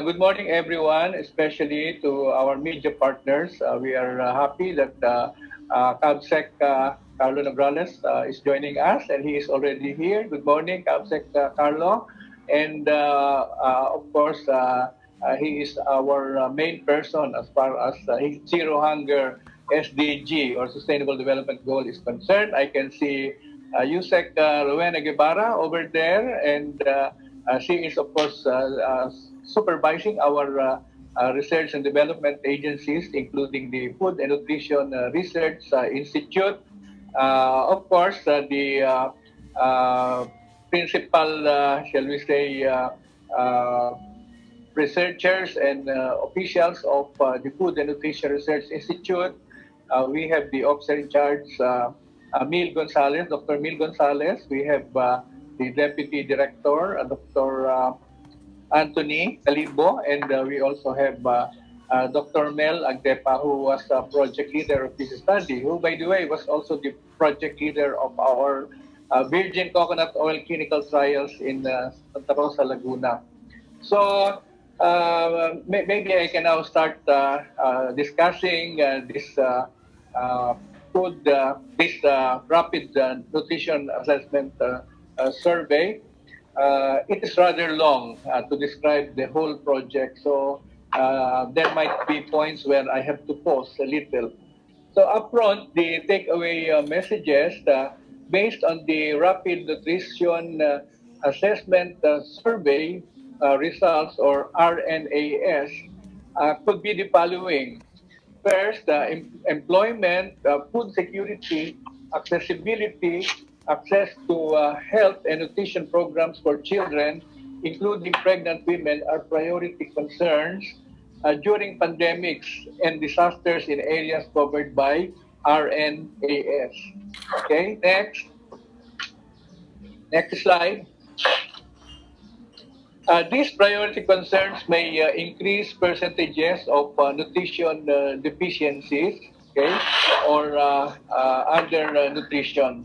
Good morning, everyone, especially to our media partners. We are happy that CABSEC Carlo Nograles is joining us, and he is already here. Good morning, CABSEC Carlo. And of course, he is our main person as far as his Zero Hunger SDG or Sustainable Development Goal is concerned. I can see Yusek Rowena Guevara over there, and she is, of course, supervising our research and development agencies, including the Food and Nutrition Research Institute. Of course, the principal, shall we say, researchers and officials of the Food and Nutrition Research Institute. We have the officer in charge, Mil Gonzalez, Dr. Mil Gonzalez. We have the Deputy Director, Dr. Anthony Calibo, and we also have Dr. Mel AGDEPPA, who was project leader of this study, who, by the way, was also the project leader of our virgin coconut oil clinical trials in Santa Rosa, Laguna. So maybe I can now start discussing this this rapid nutrition assessment survey. It is rather long to describe the whole project, so there might be points where I have to pause a little. So upfront, the takeaway messages based on the rapid nutrition assessment survey results, or RNAS, could be the following. First, employment, food security, accessibility, access to health and nutrition programs for children, including pregnant women, are priority concerns during pandemics and disasters in areas covered by RNAS. Okay, next slide. These priority concerns may increase percentages of nutrition deficiencies, okay, or undernutrition.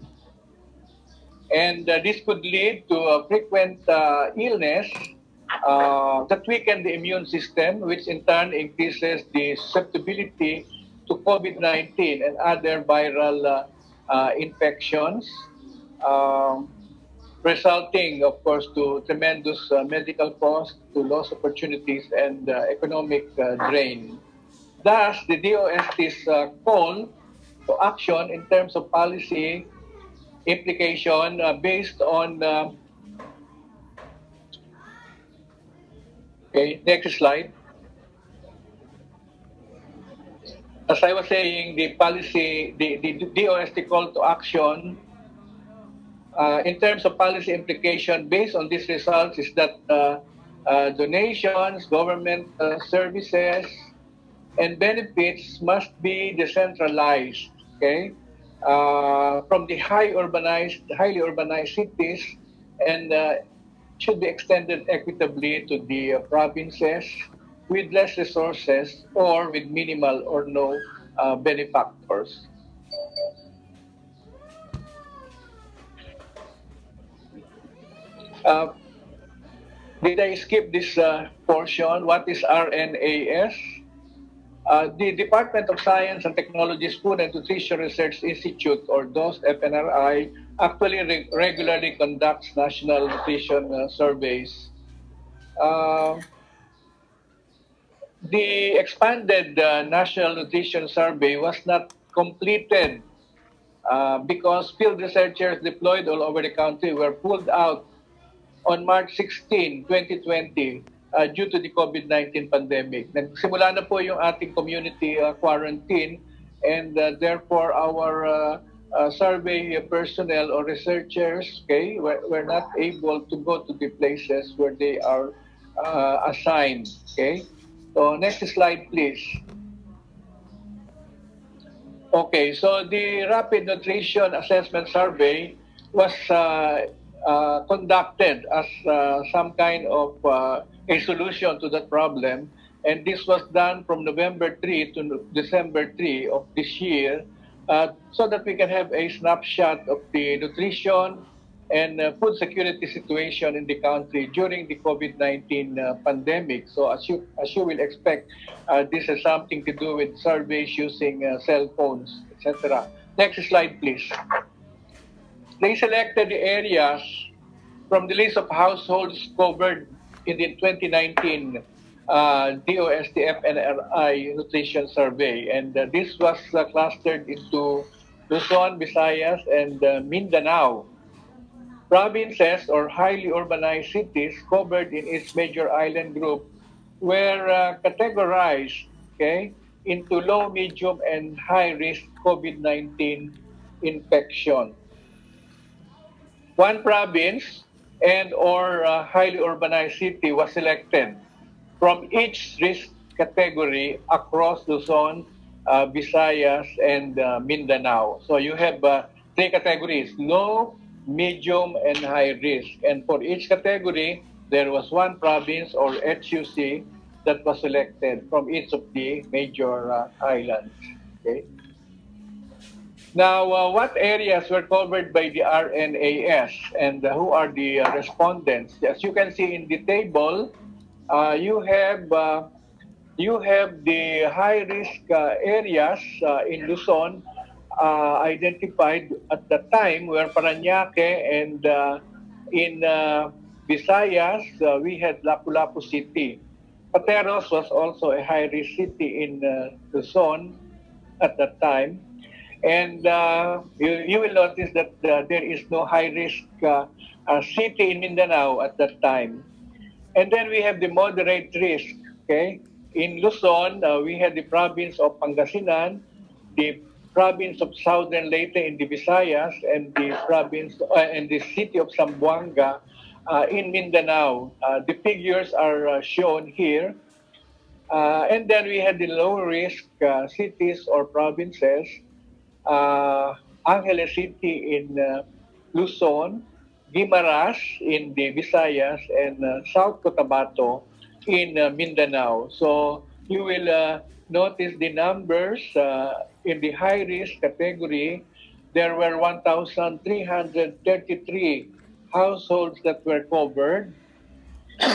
And this could lead to frequent illness that weaken the immune system, which in turn increases the susceptibility to COVID-19 and other viral infections. Resulting, of course, to tremendous medical costs, to lost opportunities, and economic drain. Thus, the DOST's call to action in terms of policy implication based on. Okay, next slide. As I was saying, the policy, the DOST call to action in terms of policy implication based on these results is that donations, government services, and benefits must be decentralized, okay, from the highly urbanized cities, and should be extended equitably to the provinces with less resources or with minimal or no benefactors. Did I skip this portion? What is RNAS? The Department of Science and Technology's Food and Nutrition Research Institute, or DOST FNRI, actually regularly conducts national nutrition surveys. The expanded National Nutrition Survey was not completed because field researchers deployed all over the country were pulled out on March 16, 2020 due to the COVID-19 pandemic. Nagsimula na po yung ating community quarantine, and therefore our survey personnel or researchers, okay, were not able to go to the places where they are assigned. Okay, so next slide, please. Okay, so the Rapid Nutrition Assessment Survey was conducted as some kind of a solution to that problem. And this was done from November 3 to December 3 of this year so that we can have a snapshot of the nutrition, and food security situation in the country during the COVID-19 pandemic. So as you will expect, this has something to do with surveys using cell phones, etc. Next slide, please. They selected the areas from the list of households covered in the 2019 DOST FNRI nutrition survey, and this was clustered into Luzon, Visayas, and Mindanao. Provinces or highly urbanized cities covered in its major island group were categorized, okay, into low, medium, and high risk COVID-19 infection. One province and or highly urbanized city was selected from each risk category across Luzon, Visayas, and Mindanao. So you have three categories: low, medium, and high risk. And for each category, there was one province or HUC that was selected from each of the major islands. Okay. Now, what areas were covered by the RNAS and who are the respondents? As you can see in the table, uh, you have uh, you have the high risk areas in Luzon identified at the time where Parañaque and in Visayas we had Lapu-Lapu City. Pateros was also a high risk city in Luzon at that time. And you will notice that there is no high risk city in Mindanao at that time. And then we have the moderate risk. Okay, in Luzon, we had the province of Pangasinan, the province of Southern Leyte in the Visayas, and the province and the city of Zamboanga in Mindanao. The figures are shown here. And then we had the low risk cities or provinces, Angeles City in Luzon, Guimaras in the Visayas, and South Cotabato in Mindanao. So you will notice the numbers in the high risk category. There were 1,333 households that were covered.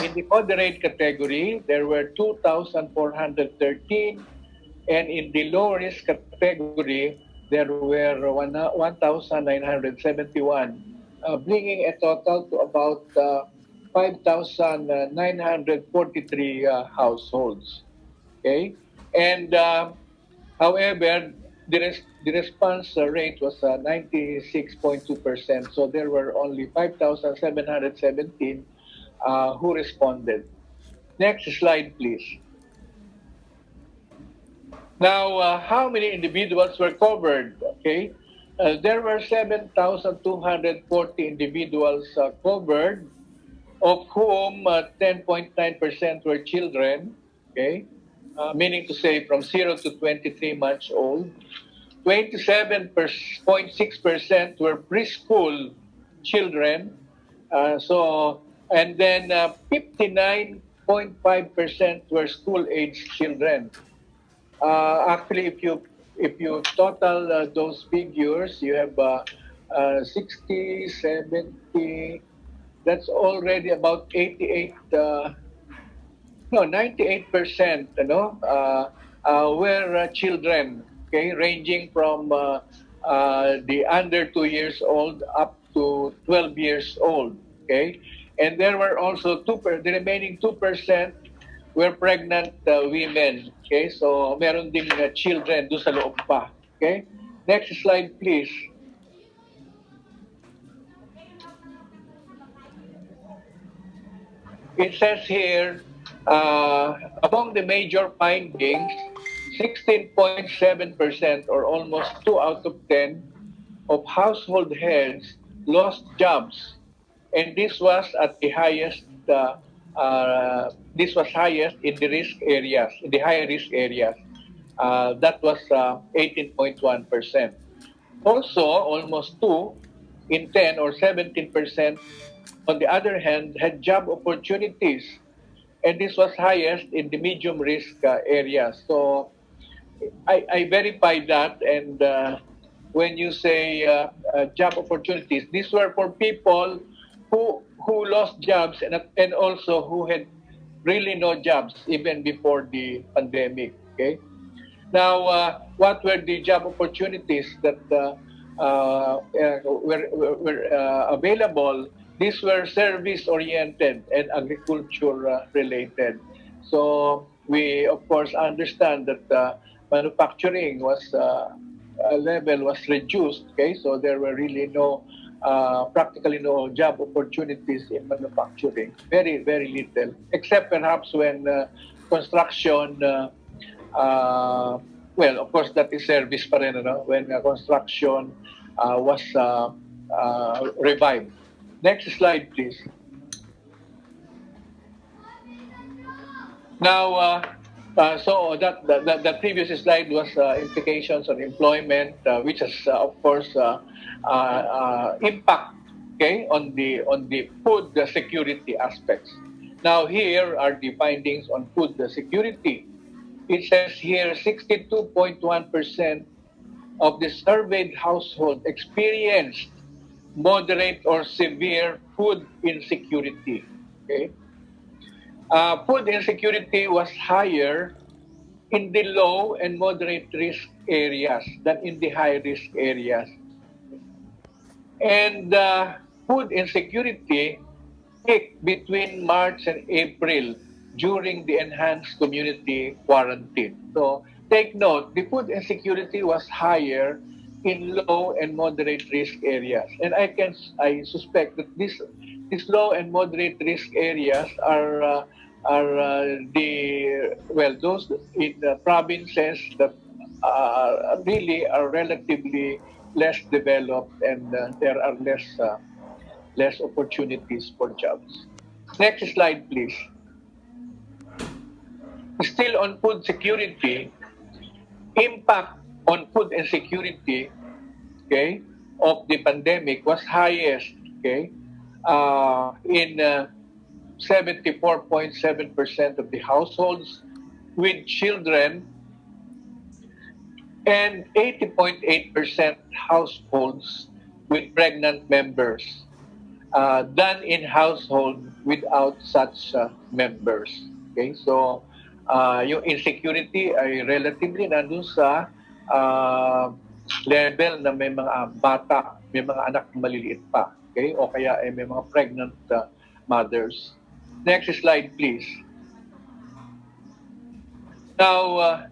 In the moderate category, there were 2,413, and in the low risk category, there were 1,971, bringing a total to about 5,943 households. Okay, and however, the response rate was 96.2%. So there were only 5,717 who responded. Next slide, please. Now, how many individuals were covered? Okay, there were 7,240 individuals covered, of whom 10.9% were children. Okay, meaning to say from 0 to 23 months old. 27.6% were preschool children. And then 59.5% were school-age children. Actually, if you total those figures, you have 60, 70. That's already about 88. No, 98%. Were children. Okay, ranging from the under 2 years old up to 12 years old. Okay, and there were also the remaining 2% were pregnant women. Okay, so meron ding children doon sa loob pa. Okay, next slide please. It says here, among the major findings, 16.7% or almost 2 out of 10 of household heads lost jobs, and this was at the highest. This was highest in the risk areas, in the high risk areas. That was 18.1%. Also, almost 2 in 10 or 17%, on the other hand, had job opportunities, and this was highest in the medium risk areas. So I verified that, and when you say job opportunities, these were for people who lost jobs and also who had really no jobs even before the pandemic. Okay. Now, what were the job opportunities that were available? These were service-oriented and agriculture-related. So we, of course, understand that manufacturing level was reduced. Okay, so there were really practically no job opportunities in manufacturing. Very, very little, except perhaps when construction. Uh, well, of course, that is service pa rin, ano? When construction was revived. Next slide, please. Now, so that previous slide was implications on employment, which has, of course, impact, okay, on the food security aspects. Now, here are the findings on food security. It says here 62.1% of the surveyed household experienced moderate or severe food insecurity. Okay? Food insecurity was higher in the low and moderate risk areas than in the high risk areas. And food insecurity peaked between March and April during the enhanced community quarantine. So take note, the food insecurity was higher in low and moderate risk areas. And I suspect that these low and moderate risk areas are those in the provinces that really are relatively less developed, and there are less opportunities for jobs. Next slide, please. Still on food security, impact on food insecurity, okay, of the pandemic was highest, okay, in 74.7% of the households with children and 80.8% households with pregnant members than in household without such members. Okay, so yung insecurity ay relatively nandun sa level na may mga bata, may mga anak na maliliit pa. Okay, o kaya ay may mga pregnant mothers. Next slide, please. Now,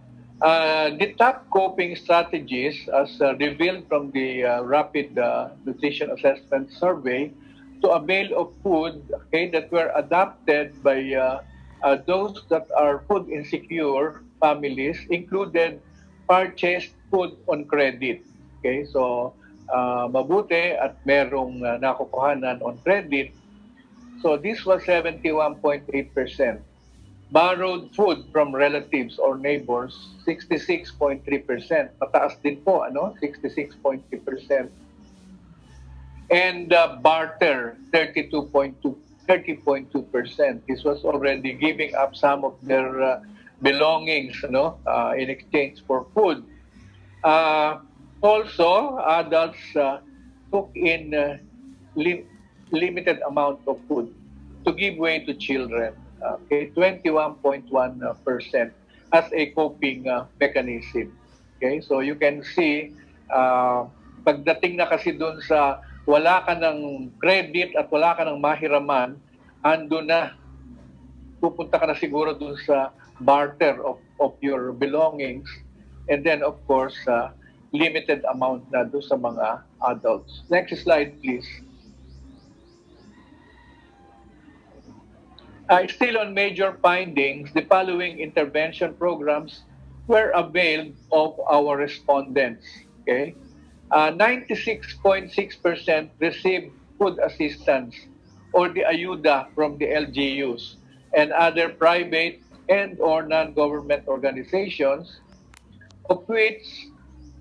the top coping strategies, as revealed from the Rapid Nutrition Assessment Survey, to avail of food, okay, that were adopted by those that are food insecure families included purchased food on credit. Okay, so mabuti at merong nakukuhanan on credit. So this was 71.8%. Borrowed food from relatives or neighbors, 66.3%. Mataas din po, 66.3%. And barter, 30.2%. This was already giving up some of their belongings, in exchange for food. Also, adults took in limited amount of food to give way to children. Okay, 21.1% as a coping mechanism. Okay, so you can see, pagdating na kasi doon sa wala ka ng credit at wala ka ng mahiraman, ando na, pupunta ka na siguro doon sa barter of your belongings, and then of course, limited amount na doon sa mga adults. Next slide, please. Still on major findings, the following intervention programs were availed of our respondents. Okay, 96.6% received food assistance or the ayuda from the LGUs and other private and or non-government organizations, of which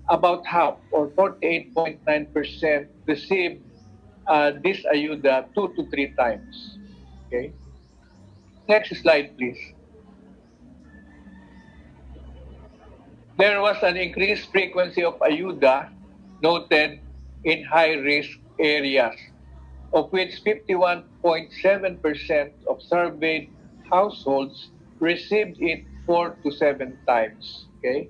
about half or 48.9% received this ayuda 2 to 3 times. Okay. Next slide, please. There was an increased frequency of ayuda noted in high-risk areas, of which 51.7% of surveyed households received it 4 to 7 times. Okay,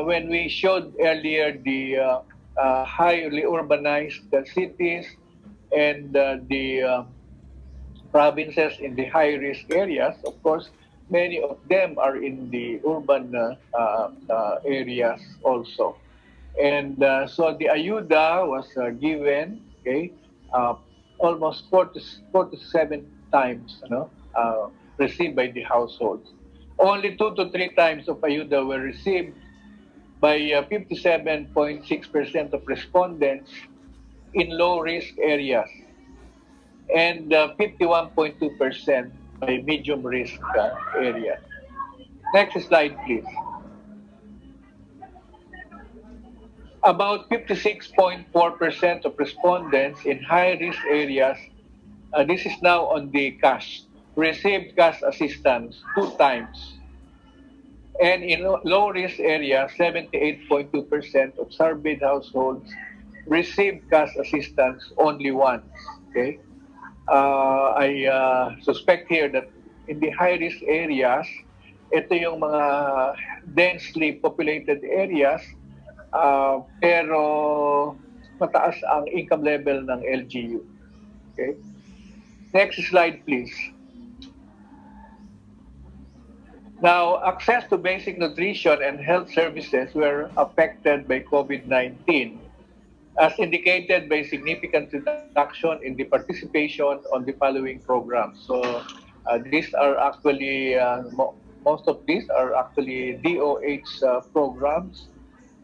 when we showed earlier the highly urbanized cities and the provinces in the high-risk areas, of course, many of them are in the urban areas also. And so the ayuda was given, okay, uh, almost 4 to 7 times, received by the households. Only 2 to 3 times of ayuda were received by 57.6% of respondents in low-risk areas and 51.2% by medium-risk areas. Next slide, please. About 56.4% of respondents in high-risk areas, this is now on the cash, received cash assistance 2 times. And in low-risk areas, 78.2% of surveyed households received cash assistance only once. Okay? I suspect here that in the high-risk areas, ito yung mga densely populated areas, pero mataas ang income level ng LGU. Okay? Next slide, please. Now, access to basic nutrition and health services were affected by COVID-19, as indicated by significant reduction in the participation on the following programs. So, these are actually, most of these are actually DOH programs.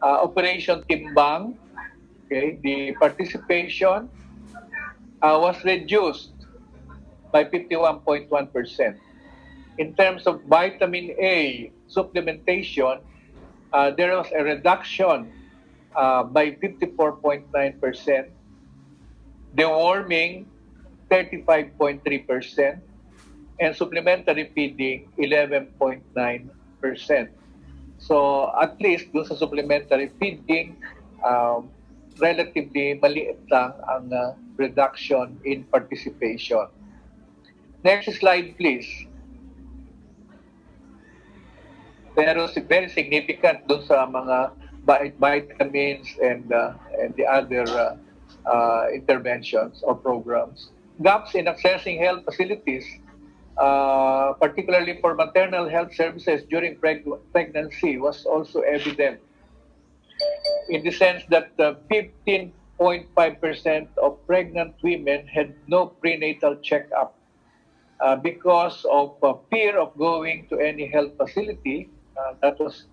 Operation Timbang, okay, the participation was reduced by 51.1%. In terms of vitamin A supplementation, there was a reduction by 54.9%, deworming 35.3%, and supplementary feeding 11.9%. So at least doon sa supplementary feeding, relatively maliit lang ang reduction in participation. Next slide, please. Pero very significant doon sa mga vitamins and the other interventions or programs. Gaps in accessing health facilities, particularly for maternal health services during pregnancy, was also evident, in the sense that 15.5% of pregnant women had no prenatal checkup because of fear of going to any health facility. That was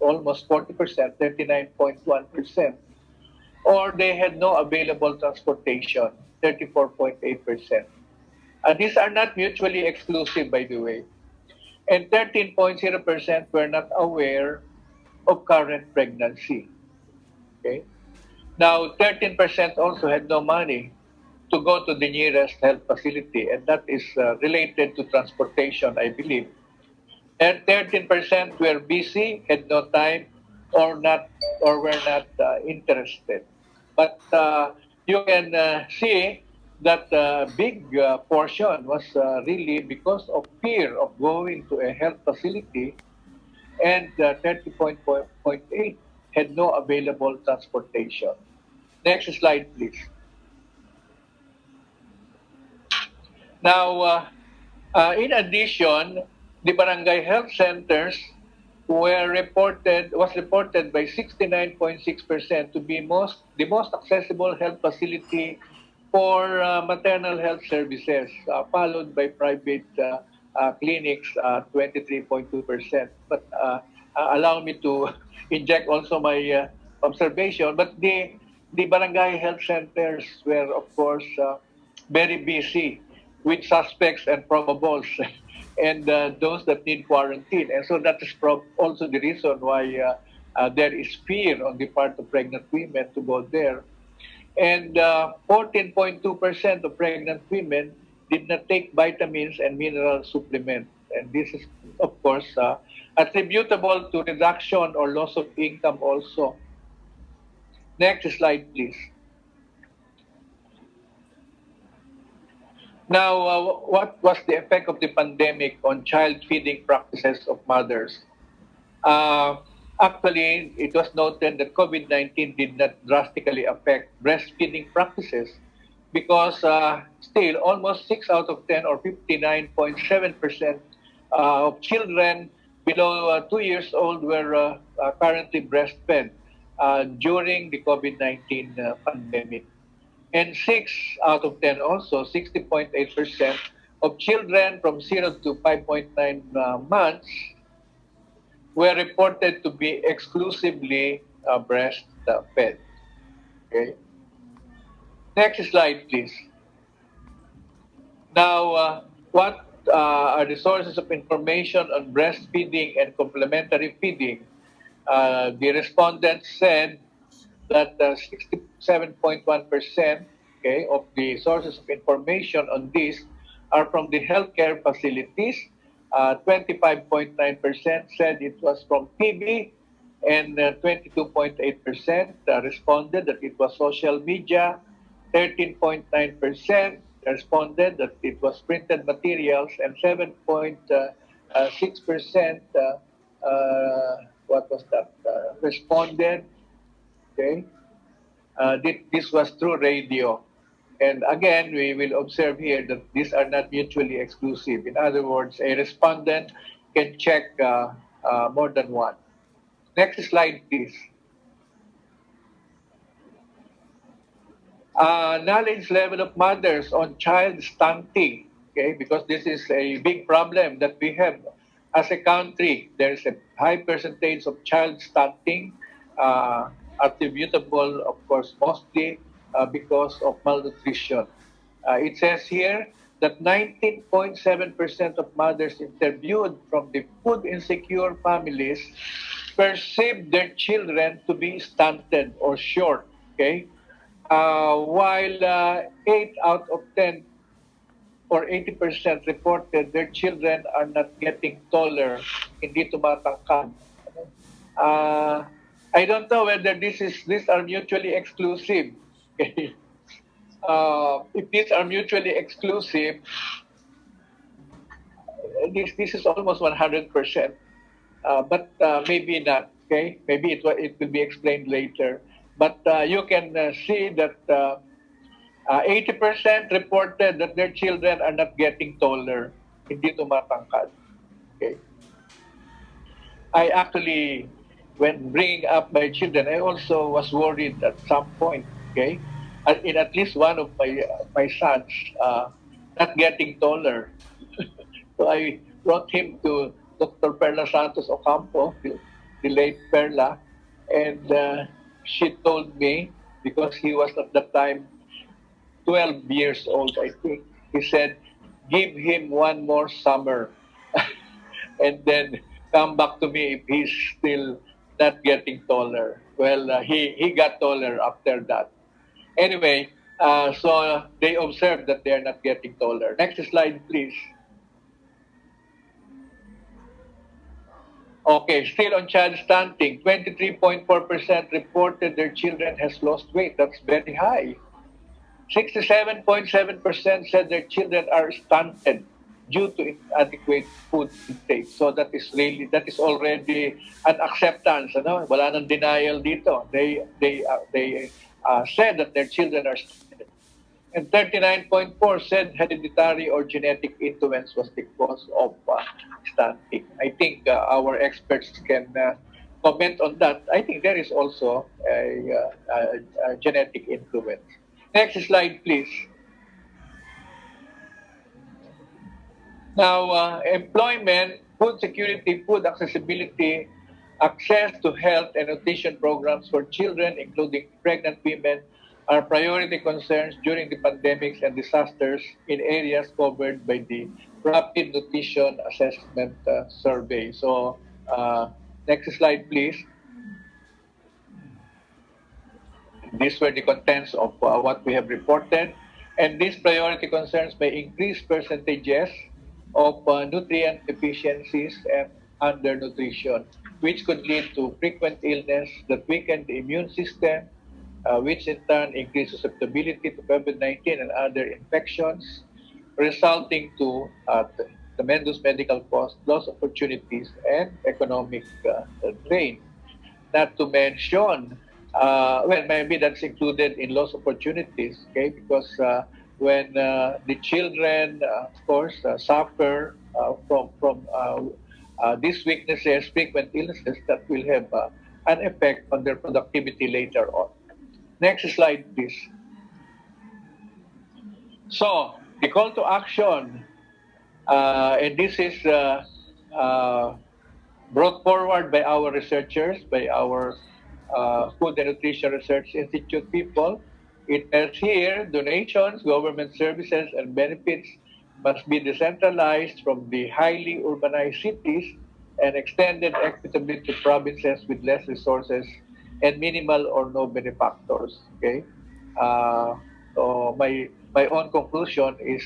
almost 40%, 39.1%. Or they had no available transportation, 34.8%. These are not mutually exclusive, by the way. And 13.0% were not aware of current pregnancy. Okay? Now, 13% also had no money to go to the nearest health facility, and that is related to transportation, I believe. And 13% were busy, had no time, or were not interested. But you can see that big portion was really because of fear of going to a health facility, and 30.8 had no available transportation. Next slide, please. Now, in addition, the barangay health centers was reported by 69.6% to be the most accessible health facility for maternal health services, followed by private clinics, 23.2%. But allow me to inject also my observation. But the barangay health centers were, of course, very busy with suspects and probables and those that need quarantine. And so that is also the reason why there is fear on the part of pregnant women to go there. And 14.2% of pregnant women did not take vitamins and mineral supplements. And this is, of course, attributable to reduction or loss of income also. Next slide, please. Now, what was the effect of the pandemic on child feeding practices of mothers? Uh, Actually, it was noted that COVID-19 did not drastically affect breastfeeding practices because still almost 6 out of 10 or 59.7% of children below 2 years old were currently breastfed during the COVID-19 pandemic. And 6 out of 10 also, 60.8% of children from 0 to 5.9 months were reported to be exclusively breastfed. Okay. Next slide, please. Now, what are the sources of information on breastfeeding and complementary feeding? The respondents said that 67.1%, okay, of the sources of information on this are from the healthcare facilities. 25.9% said it was from TV, and 22.8% responded that it was social media. 13.9% responded that it was printed materials, and 7.6% what was that? Responded. Okay, this was through radio. And again, we will observe here that these are not mutually exclusive. In other words, a respondent can check more than one. Next slide, please. Knowledge level of mothers on child stunting. Okay, because this is a big problem that we have as a country. There is a high percentage of child stunting, attributable, of course, mostly because of malnutrition. It says here that 19.7% of mothers interviewed from the food insecure families perceive their children to be stunted or short. Okay, while 8 out of 10 or 80% reported their children are not getting taller, hindi tumatangkad. Uh, I don't know whether these are mutually exclusive. If these are mutually exclusive, this is almost 100%. But maybe not. Okay, maybe it will be explained later. But you can see that 80% reported that their children are not getting taller, hindi tumatangkad. Okay. I actually, when bringing up my children, I also was worried at some point. Okay, in at least one of my sons not getting taller. So I brought him to Dr. Perla Santos Ocampo, the late Perla, and she told me, because he was at that time 12 years old, I think, he said, give him one more summer and then come back to me if he's still not getting taller. Well, he got taller after that. Anyway, so they observed that they are not getting taller. Next slide, please. Okay, still on child stunting, 23.4% reported their children has lost weight. That's very high. 67.7% said their children are stunted due to inadequate food intake. So that is already an acceptance. Ano? Wala nang denial dito. They said that their children are stunted. And 39.4 said hereditary or genetic influence was the cause of stunting. I think our experts can comment on that. I think there is also a genetic influence. Next slide, please. Now, employment, food security, food accessibility, access to health and nutrition programs for children, including pregnant women, are priority concerns during the pandemics and disasters in areas covered by the Rapid Nutrition Assessment Survey. So, next slide, please. These were the contents of what we have reported. And these priority concerns may increase percentages of nutrient deficiencies and undernutrition, which could lead to frequent illness that weaken the immune system, which in turn increase susceptibility to COVID-19 and other infections, resulting to tremendous medical costs, lost opportunities, and economic drain. Not to mention, well, maybe that's included in lost opportunities, okay? Because when the children, of course, suffer from these weaknesses, frequent illnesses, that will have an effect on their productivity later on. Next slide, please. So, the call to action, and this is brought forward by our researchers, by our Food and Nutrition Research Institute people. It says here, donations, government services, and benefits must be decentralized from the highly urbanized cities and extended equitably to provinces with less resources and minimal or no benefactors. Okay, uh, so my own conclusion is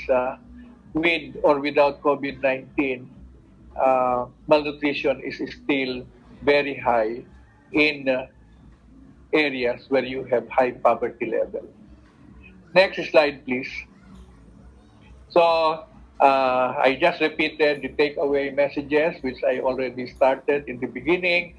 with or without COVID-19, malnutrition is still very high in areas where you have high poverty level. Next slide, please. So I just repeated the takeaway messages, which I already started in the beginning.